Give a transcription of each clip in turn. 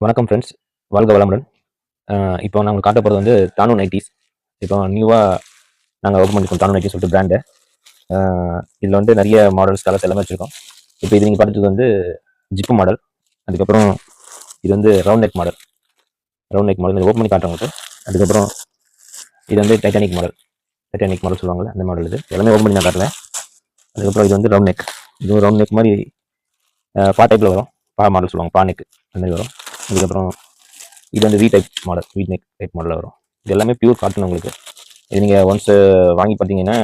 வணக்கம் ஃப்ரெண்ட்ஸ், வாழ்க வளமுடன். இப்போ நான் உங்களுக்கு காட்ட போகிறது வந்து தானு நைட்டீஸ். இப்போ நியூவாக நாங்கள் ஓப்பன் பண்ணியிருக்கோம் தானு நைட்டீஸ் சொல்லிட்டு பிராண்டு. இதில் வந்து நிறைய மாடல்ஸ் கலர்ஸ் எல்லாமே வச்சுருக்கோம். இப்போ இது நீங்கள் பார்த்துட்டு வந்து ஜிப்பு மாடல், அதுக்கப்புறம் இது வந்து round neck model. Round neck model open பண்ணி காட்டுறோம் உங்களுக்கு. அதுக்கப்புறம் இது வந்து டைட்டானிக் மாடல் சொல்லுவாங்கள்ல, அந்த மாடல். இது எல்லாமே ஓப்பன் பண்ணி நான் காட்டுறேன். அதுக்கப்புறம் இது வந்து ரவுண்ட் நெக். இது ரவுண்ட் நெக் மாதிரி பா டைப்பில் வரும். பா மாடல் சொல்லுவாங்க, பா நெக் அந்த மாதிரி வரும். அதுக்கப்புறம் இது வந்து வி நெக் டைப் மாடலில் வரும். இது எல்லாமே பியூர் காட்டன். உங்களுக்கு இது நீங்கள் ஒன்ஸ் வாங்கி பார்த்தீங்கன்னா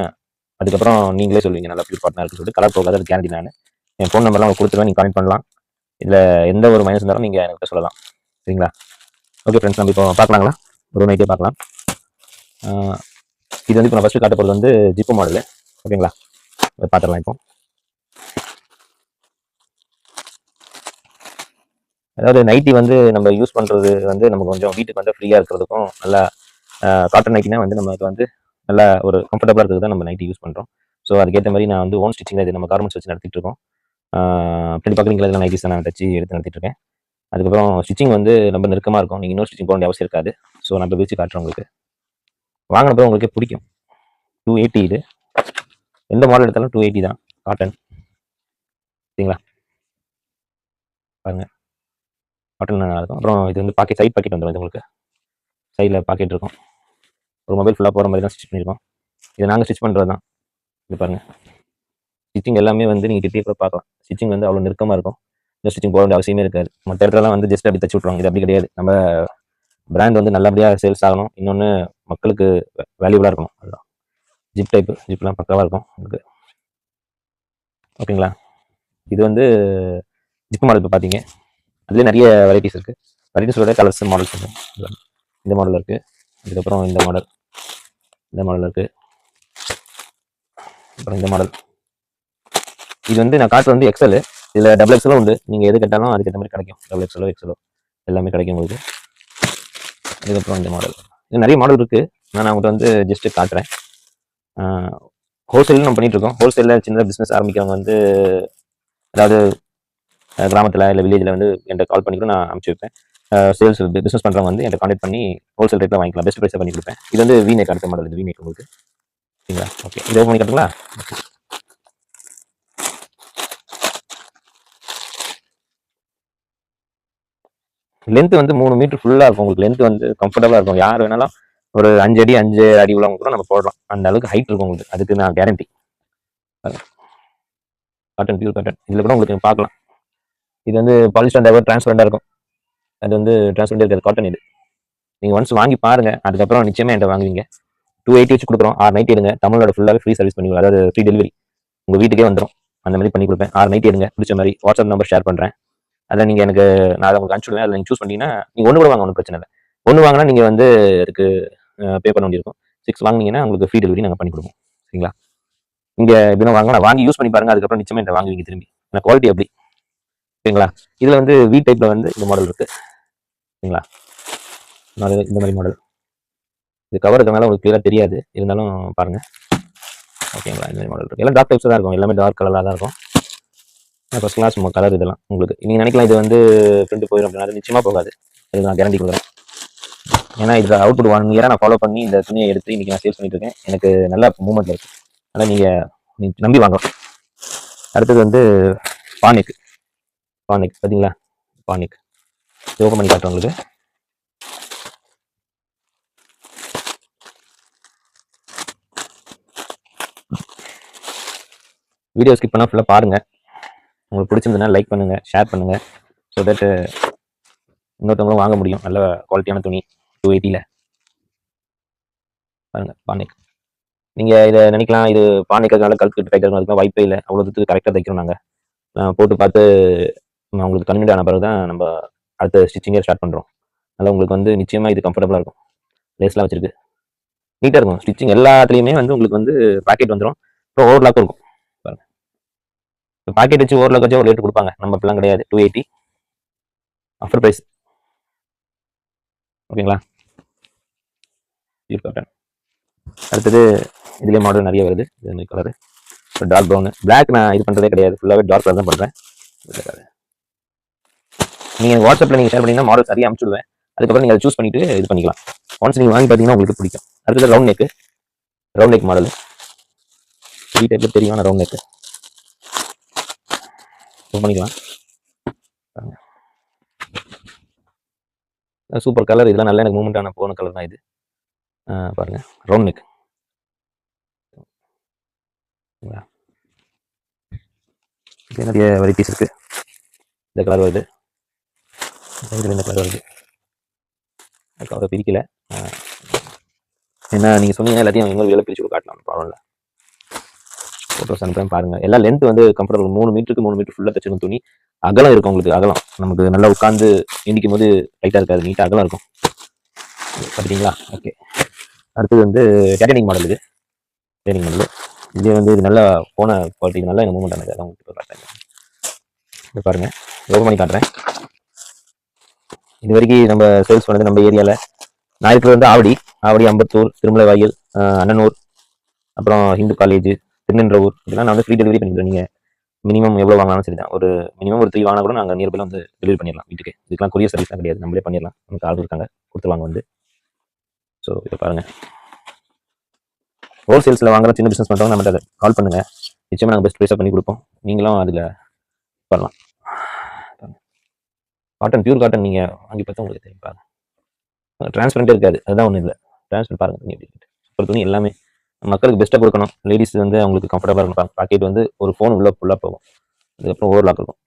அதுக்கப்புறம் நீங்களே சொல்லுவீங்க நல்லா பியூர் காட்டனாக இருக்குன்னு சொல்லிட்டு. கலர் போகாது, அது கேரண்டி. நான் என் ஃபோன் நம்பர்லாம் உங்களுக்கு கொடுத்துருவேன், நீங்கள் கான்டெக்ட் பண்ணலாம். இதில் எந்த ஒரு மைனஸ் இருந்தாலும் நீங்கள் எனக்கு சொல்லலாம், சரிங்களா? ஓகே ஃப்ரெண்ட்ஸ், நம்ம இப்போ பார்க்கலாங்களா? ஒரு நைட்டே பார்க்கலாம். இது வந்து இப்போ நான் ஃபஸ்ட்டு காட்ட போகிறது வந்து ஜிப்பு மாடலு, ஓகேங்களா? அதை பார்த்துடலாம். இப்போ அதாவது நைட்டி வந்து நம்ம யூஸ் பண்ணுறது வந்து நமக்கு கொஞ்சம் வீட்டுக்கு வந்து ஃப்ரீயாக இருக்கிறதுக்கும், நல்லா காட்டன் நைட்டினா வந்து நமக்கு வந்து நல்லா ஒரு கம்ஃபர்டபுளாக இருக்கிறது தான் நம்ம நைட்டி யூஸ் பண்ணுறோம். ஸோ அதுக்கேற்ற மாதிரி நான் வந்து ஓன் ஸ்டிச்சிங் தான் இது நம்ம கார்மெண்ட்ஸ் வச்சு நடத்திட்டு இருக்கோம். அப்படி பார்க்குறீங்களா, இதெல்லாம் நைட்டிஸ் நான் தச்சு எடுத்து நடத்திட்டு இருக்கேன். அதுக்கப்புறம் ஸ்டிச்சிங் வந்து ரொம்ப நெருக்கமாக இருக்கும். நீங்கள் இன்னொரு ஸ்டிச்சிங் போட வேண்டிய அவசியம் இருக்காது. ஸோ நான் இப்போ வச்சு காட்டுறேன் உங்களுக்கு. வாங்கினப்போ உங்களுக்கே பிடிக்கும். 280 இது. எந்த மாடல் எடுத்தாலும் 280 தான் காட்டன், சரிங்களா? பாருங்கள், காட்டன் நல்லா இருக்கும். அப்புறம் இது வந்து சைட் பாக்கெட் வந்துடும். இது உங்களுக்கு சைடில் பாக்கெட் இருக்கும். ஒரு மொபைல் ஃபுல்லாக போகிற மாதிரி தான் ஸ்டிச் பண்ணியிருக்கோம். இதை நாங்கள் ஸ்டிச் பண்ணுறது தான். இது பாருங்கள், ஸ்டிச்சிங் எல்லாமே வந்து நீங்கள் கிட்டே கூட பார்க்கலாம். ஸ்டிச்சிங் வந்து அவ்வளோ நெருக்கமாக இருக்கும். இந்த ஸ்டிச்சிங் போட வேண்டிய அவசியமே இருக்காது. மற்ற இடத்துலலாம் வந்து ஜஸ்ட் அப்படி தச்சு விட்ருவாங்க. இது அப்படி கிடையாது. நம்ம பிராண்ட் வந்து நல்லபடியாக சேல்ஸ் ஆகணும், இன்னொன்று மக்களுக்கு வேல்யூபுளாக இருக்கணும். அதுதான் ஜிப்லாம் பக்காவாக இருக்கும் உங்களுக்கு, ஓகேங்களா? இது வந்து ஜிப் மாடல். இப்போ பார்த்தீங்க, அதுலேயே நிறைய வெரைட்டிஸ் இருக்குது. வெரைட்டிஸோட கலர்ஸ் மாடல்ஸ் இருக்குது. இந்த மாடல் இருக்குது, அதுக்கப்புறம் இந்த மாடல் இருக்குது, அப்புறம் இந்த மாடல். இது வந்து நான் காட்டுறது வந்து எக்ஸல். இதில் டபுள் எக்ஸலும் உண்டு. நீங்கள் எது கேட்டாலும் அதுக்கேற்ற மாதிரி கிடைக்கும். டபுள் எக்ஸலோ எல்லாமே கிடைக்கும் உங்களுக்கு. அதுக்கப்புறம் இந்த மாடல், இது நிறைய மாடல் இருக்குது. நான் உங்கள்கிட்ட வந்து ஜஸ்ட்டு காட்டுறேன். ஹோல்சேலும் நம்ம பண்ணிகிட்ருக்கோம். ஹோல்சேலில் சின்னதாக பிஸ்னஸ் ஆரம்பிக்கிறவங்க வந்து, அதாவது கிராமத்தில் இல்லை வில்லேஜில் வந்து என்கிட்ட கால் பண்ணி கூட நான் அனுப்பிச்சி வைப்பேன். சேல்ஸ் பிஸ்னஸ் பண்ணுறவங்க வந்து என்கிட்ட கான்டெக்ட் பண்ணி ஹோல்சேல் ரேட்டில் வாங்கிக்கலாம். பெஸ்ட் ப்ரைஸாக பண்ணி கொடுப்பேன். இது வந்து வீநெக் அடுத்த மாடல். இது வீநெக் உங்களுக்கு, சரிங்களா? ஓகே, இது ஓப்பன் பண்ணி காட்டுங்களா? லென்த் வந்து 3 மீட்டர் ஃபுல்லாக இருக்கும் உங்களுக்கு. லென்த் வந்து கம்ஃபர்டபுளாக இருக்கும். யார் வேணாலும் ஒரு 5 அடி 5 அடி உள்ளவங்க கூட நம்ம போடலாம். அந்த அளவுக்கு ஹைட் இருக்கும் உங்களுக்கு. அதுக்கு நான் கேரண்டி. Cotton, pure cotton. இதில் கூட உங்களுக்கு பார்க்கலாம். இது வந்து பாலிஸ்டர் டவர் டிரான்ஸ்பரண்டாக இருக்கும். அது வந்து டிரான்ஸ்பரண்ட் இருக்காது, காட்டன். இது நீங்கள் ஒன்ஸ் வாங்கி பாருங்கள், அதுக்கப்புறம் நிச்சயமாக என்கிட்ட வாங்குவீங்க. 280 வச்சு கொடுக்குறோம். 6 நைட்டி எடுங்க, தமிழ்நாடு ஃபுல்லாகவே ஃப்ரீ சர்வீஸ் பண்ணி, அதாவது ஃப்ரீ டெலிவரி உங்கள் வீட்டுக்கே வந்துடும். அந்த மாதிரி பண்ணி கொடுப்பேன். 6 நைட்டி எடுங்க, பிடிச்ச மாதிரி. வாட்ஸ்அப் நம்பர் ஷேர் பண்ணுறேன். அதில் நீங்கள் எனக்கு நான் அதை உங்களுக்கு அனுப்பிச்சுடுவேன். அதில் நீங்கள் சூஸ் பண்ணிங்கன்னா நீங்கள் ஒன்று கூட வாங்க, ஒன்றும் பிரச்சனை இல்லை. ஒன்று வாங்கினா நீங்கள் வந்து அதுக்கு பே பண்ண வேண்டியிருக்கும். 6 வாங்கினீங்கன்னா உங்களுக்கு ஃப்ரீ டெலிவரி நாங்கள் பண்ணி கொடுப்போம், சரிங்களா? இங்கே எப்படின்னா வாங்க, வாங்கி யூஸ் பண்ணி பாருங்கள், அதுக்கப்புறம் நிச்சயமாக என்கிட்ட வாங்குவீங்க திரும்பி. ஏன்னா குவாலிட்டி அப்படி, சரிங்களா? இதில் வந்து வி டைப்பில் வந்து இந்த மாடல் இருக்குது, சரிங்களா? இந்த மாதிரி மாடல். இது கவர் இருக்கிறதுனால உங்களுக்கு கிளியராக தெரியாது, இருந்தாலும் பாருங்கள், ஓகேங்களா? இந்த மாதிரி மாடல் இருக்குது. எல்லாம் டார்க் டைப்ஸ் தான் இருக்கும். எல்லாமே டார்க் கலராக தான் இருக்கும். First class colour. இதெல்லாம் உங்களுக்கு நீங்கள் நினைக்கலாம் இது வந்து பிரிண்ட் போயிடும் அப்படின்னா, அது நிச்சயமாக போகாது. இது நான் கேரண்டி கொடுக்குறேன். ஏன்னா இதில் அவுட்புட் 1 இயராக நான் ஃபாலோ பண்ணி இந்த துணியை எடுத்து இன்றைக்கி நான் சேல்ஸ் பண்ணிட்டு இருக்கேன். எனக்கு நல்ல மூவ்மெண்ட்டில் இருக்குது. அதனால் நீங்கள் நம்பி வாங்கலாம். அடுத்தது வந்து பானிக் பார்த்தீங்களா? பானிக் ஓப்பன் பண்ணி காட்டுறேன் உங்களுக்கு. வீடியோ ஸ்கிப் பண்ணால் ஃபுல்லாக பாருங்கள். உங்களுக்கு பிடிச்சிருந்ததுன்னா லைக் பண்ணுங்கள், ஷேர் பண்ணுங்கள். ஸோ தட் இன்னொருத்தவங்களும் வாங்க முடியும். நல்ல குவாலிட்டியான துணி 280ல். பாருங்கள், பானிக். நீங்கள் இதை நினைக்கலாம் இது பானிக்கிறதுனால கழுத்து டைட்டாக அதுக்கு வாய்ப்பே இல்லை. அவ்வளோ தூரத்துக்கு கரெக்டாக தைக்கிறோம் நாங்கள். போட்டு பார்த்து உங்களுக்கு கன்வீனியன்ட் ஆன பிறகு தான் நம்ம அடுத்த ஸ்டிச்சிங்கே ஸ்டார்ட் பண்ணுறோம். அதனால் உங்களுக்கு வந்து நிச்சயமாக இது கம்ஃபர்டபுளாக இருக்கும். லேஸ்லாம் வச்சிருக்கு, நீட்டாக இருக்கும். ஸ்டிச்சிங் எல்லாத்துலேயுமே வந்து உங்களுக்கு வந்து பாக்கெட் வந்துடும். அப்புறம் ஓவர்லாக்கும் இருக்கும். பாருங்கள், இப்போ பாக்கெட் வச்சு ஓவர்லாக் வச்சு ஒரு ரேட்டு கொடுப்பாங்க. நம்ம இப்பெல்லாம் கிடையாது. 280 ஆஃபர் ப்ரைஸ், ஓகேங்களா? காட்டன். அடுத்தது இதுலேயே மாடல் நிறைய வருது. இது கலரு டார்க் ப்ரௌனு. பிளாக் நான் இது பண்ணுறதே கிடையாது, ஃபுல்லாகவே டார்க் கலர் தான் பண்ணுறேன். நீங்கள் வாட்ஸ்அப்பில் நீங்கள் ஷேர் பண்ணிங்கன்னா மாடல் சரியாக அனுப்பிச்சுடுவேன். அதுக்கப்புறம் நீங்கள் அதை சூஸ் பண்ணிட்டு இது பண்ணிக்கலாம். ஒன்ஸ் நீங்கள் வாங்கி பார்த்தீங்கன்னா உங்களுக்கு பிடிக்கும். அடுத்தது ரவுண்ட் நெக் மாடல் டைப்பில் தெரியும். ரவுண்ட் நெக் பண்ணிக்கலாம். Super colour. இதெல்லாம் நல்லா எனக்கு மூவ்மெண்ட் ஆன போன கலர் தான் இது. பாருங்க ரவுண்ட் நெக். நிறைய வெரைட்டிஸ் இருக்கு. இந்த கலர் வருது, இந்த கலர் வருது. கலரை பிரிக்கல. ஏன்னா நீங்கள் சொன்னீங்கன்னா எல்லாத்தையும் இன்னொரு வேலை பிரிச்சு காட்டலாம், ப்ராப்ளம் இல்லை. ஃபோட்டோஸ் அனுப்புறேன் பாருங்கள். எல்லாம் லென்த் வந்து கம்ஃபர்டபுள். 3 மீட்டருக்கு 3 மீட்டர் ஃபுல்லாக தச்சிடும் துணி. அகலம் இருக்கும் உங்களுக்கு. அகலம் நமக்கு நல்லா உட்காந்து இண்டிக்கும் போது டைட்டாக இருக்காது, நீட்டாக அகலம் இருக்கும். பார்த்துட்டீங்களா? ஓகே. அடுத்தது வந்து டைட்டானிக் மாடல். இது வந்து இது நல்லா போன குவாலிட்டி, நல்லா எனக்கு மூவ்மெண்ட் ஆனது. அதான் உங்களுக்கு காட்டுறேன். இது பாருங்கள், ஓப்பன் பண்ணி காட்டுறேன். இது வரைக்கும் நம்ம சேல்ஸ் பண்ணது நம்ம ஏரியாவில் நான் இருக்கிறது வந்து ஆவடி, அம்பத்தூர், திருமலைவாயில், அண்ணனூர், அப்புறம் ஹிந்து காலேஜ், திருநின்றவூர், இதெல்லாம் நான் வந்து ஃப்ரீ டெலிவரி பண்ணிக்கிறேன். நீங்கள் மினிமம் எவ்வளோ வாங்கினாலும் சரி தான். மினிமம் ஒரு 3 வாங்கினா கூட நாங்கள் நியர்பையில் வந்து டெலிவரி பண்ணிடலாம் வீட்டுக்கு. இதுக்கெல்லாம் கொரியர் சர்வீஸ்லாம் கிடையாது, நம்மளே பண்ணிடலாம். நமக்கு ஆர்டர் இருக்காங்க, கொடுத்துருவாங்க வந்து. ஸோ இதை பாருங்கள். ஹோல்சேல்ஸில் வாங்குற சின்ன பிஸ்னஸ் பண்ணுறவங்க நம்மகிட்ட அதை கால் பண்ணுங்கள். நிச்சயமாக நாங்கள் பெஸ்ட் ப்ரைஸாக பண்ணி கொடுப்போம். நீங்களும் அதில் பண்ணலாம். காட்டன், பியூர் காட்டன் நீங்கள் வாங்கி பார்த்தா உங்களுக்கு தெரியும். பாருங்கள், டிரான்ஸ்பரண்டே இருக்காது. அதுதான் ஒன்றும் இல்லை. டிரான்ஸ்பரண்ட் பாருங்கள். துணி எப்படி இருக்குது. சூப்பர் துணி. எல்லாமே மக்களுக்கு பெஸ்ட்டாக கொடுக்கணும். லேடிஸ் வந்து அவங்களுக்கு கம்ஃபர்டபுளாக இருக்கணும். பாக்கெட் வந்து ஒரு ஃபோன் உள்ள ஃபுல்லாக போகும். அதுக்கப்புறம் ஓவர்லாக் இருக்கும்.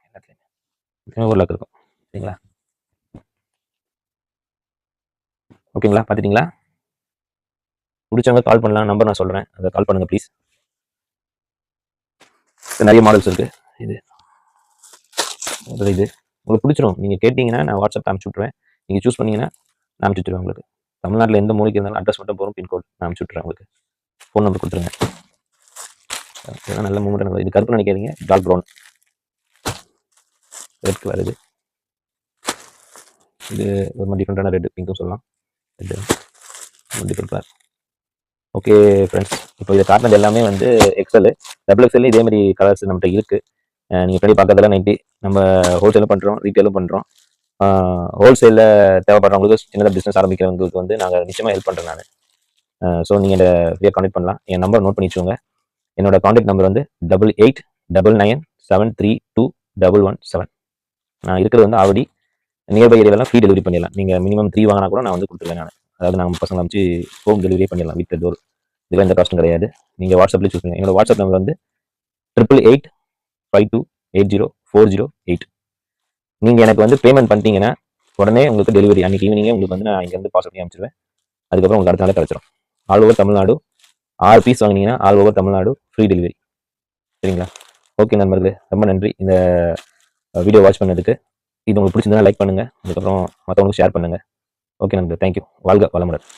எல்லாத்துலேயுமே ஓவர்லாக் இருக்கும். சரிங்களா? ஓகேங்களா? பார்த்துட்டிங்களா? பிடிச்சவங்க கால் பண்ணலாம். நம்பர் நான் சொல்கிறேன், அதை கால் பண்ணுங்கள் ப்ளீஸ். நிறைய மாடல்ஸ் இருக்குது. இது உங்களுக்கு பிடிச்சிடும். நீங்கள் கேட்டிங்கன்னா நான் வாட்ஸ்அப் அனுப்பிச்சி விட்ருவேன். நீங்கள் சூஸ் பண்ணிங்கன்னா நான் அனுப்பிச்சி விட்ருவேன் உங்களுக்கு. தமிழ்நாட்டில் எந்த மூலைக்கு இருந்தாலும் அட்ரஸ் மட்டும் போகிறோம், பின்கோட் நான் அனுப்பிச்சி விட்ருவேன் உங்களுக்கு. ஃபோன் நம்பர் கொடுத்துருங்க. இதெல்லாம் நல்ல மூமெண்ட். இது கருப்பு நினைக்காதீங்க, டார்க் ப்ரௌன். ரெட்க்கு வருது. இது ஒரு மாதிரி டிஃப்ரெண்டான ரெட், பிங்க்கும் சொல்லலாம். Red different colour. Okay friends, இப்போ இதை காட்டினது எல்லாமே வந்து XL, XXL இதேமாதிரி கலர்ஸ் நம்மகிட்ட இருக்குது. நீங்கள் பண்ணி பார்க்கறதெல்லாம் 90. நம்ம ஹோல்சேலும் பண்ணுறோம், ரீட்டெயிலும் பண்ணுறோம். ஹோல்சேலில் தேவைப்படுறவங்களுக்கு, சின்னதாக பிஸ்னஸ் ஆரம்பிக்கிறவங்களுக்கு வந்து நாங்கள் நிச்சயமாக ஹெல்ப் பண்ணுறேன் நான். ஸோ நீங்கள் என்னை ஃப்ரீயாக கான்டெக்ட் பண்ணலாம். என் நம்பர் நோட் பண்ணி வச்சுக்கோங்க. என்னோட கான்டெக்ட் நம்பர் வந்து 8899973217. நான் இருக்கிறது வந்து ஆவடி. நியர்பை ஏரியாவெல்லாம் ஃப்ரீ டெலிவரி பண்ணிடலாம். நீங்கள் மினிமம் 3 வாங்கினா கூட நான் வந்து கொடுத்துருவேன். நான் அதாவது நாங்கள் பசங்களை அமைச்சு ஹோம் டெலிவரியே பண்ணிடலாம், வீட்டில் டோர். இதெல்லாம் எந்த காஸ்ட்டும் கிடையாது. நீங்கள் வாட்ஸ்அப்லேயே சூஸ் பண்ணுங்கள். என்னோட வாட்ஸ்அப் நம்பர் வந்து 8885280408. நீங்கள் எனக்கு வந்து பேமெண்ட் பண்ணிட்டீங்கன்னா உடனே உங்களுக்கு டெலிவரி அன்றைக்கி ஈவினிங்கே உங்களுக்கு வந்து நான் இங்கேருந்து பார்சல் பண்ணி அனுப்பிச்சிடுவேன். அதுக்கப்புறம் உங்களுக்கு அடுத்த நாளே கிடச்சிடும். All over Tamil Nadu. 6 பீஸ் வாங்கினீங்கன்னா all over Tamil Nadu free delivery. சரிங்களா? ஓகே நண்பர்களே, ரொம்ப நன்றி இந்த வீடியோ வாட்ச் பண்ணதுக்கு. இது உங்களுக்கு பிடிச்சிருந்தா லைக் பண்ணுங்கள். அதுக்கப்புறம் மற்றவங்களுக்கு ஷேர் பண்ணுங்கள். ஓகே நண்பர்களே, தேங்க்யூ. வாழ்க வளமுடன்.